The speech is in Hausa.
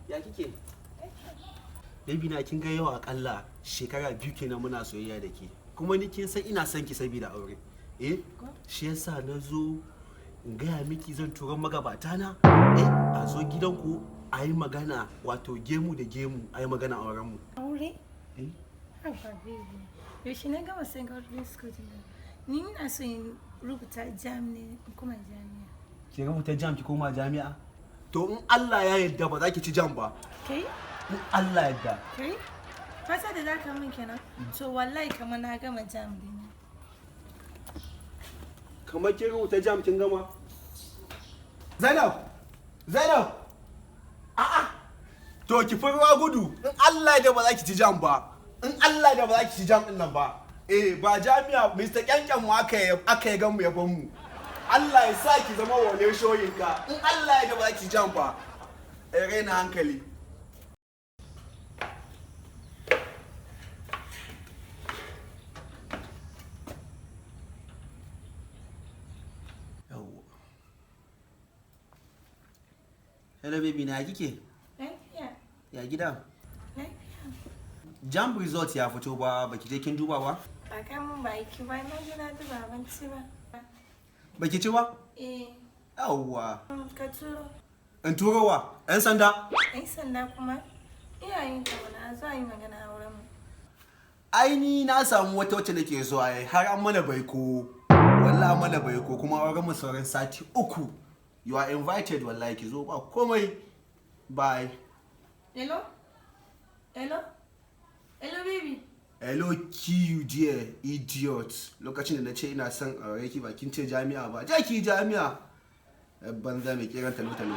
Ya kike? Baby na kin ga yau akalla shekara 2 kenan muna soyayya da ke. Kuma ni kin san ina son ki saboda aure. Shi yasa na zo in gaya miki zan tura magabata na a zo gidanku a yi magana wato gemu da gemu a yi magana auren mu. Aure? Haba baby. Yaushe na gama secondary school din. Ni ina so in rubuta jam ne in kuma jami'a. Ki rubuta jam ki koma jami'a? To in Allah ya yarda ba za ki ci jam ba. Kai? In Allah ya yarda. Kai? Fata da za ka min kenan? To wallahi kamar na gama jam din. Kamar kin rubuta jam kin gama? Zainab! Zainab! A'a! To ki fi ruwa gudu. In Allah ya yarda ba za ki ci jam ba. In Allah ya yarda ba za ki ci jam din nan ba. Ba jami'a Mr. Kyankyan mu aka yi gan mu ya ban mu. Allah ya sa ki zama wale shoyinka. In Allah ya yarda ba za ki ci jam ba. Raina hankali. Hello baby na kike? Lafiya. Ya gida? Lafiya. Jam result ya fito ba baki je kin duba ba? Ba kai mun baki ba na je na duba abinci ba. Baki ci ba? Yawwa. Ka turo. In turo wa? 'Yan sanda? 'Yan sanda kuma iyayen ka wani zo yi magana a wurin mu. Ai ni na samu wata wacce nake so ai har an mana baiko. Wallahi an mana baiko kuma auren mu sauran sati 3. You are invited wallahi ki zo ba komai. Bye. Hello? Hello? Hello baby. Hello you dear idiot. Lokacin da na ce ina son aure ki ba kin ce jami'a ba. Je ki jami'a. Banza mai kiran talo-talo.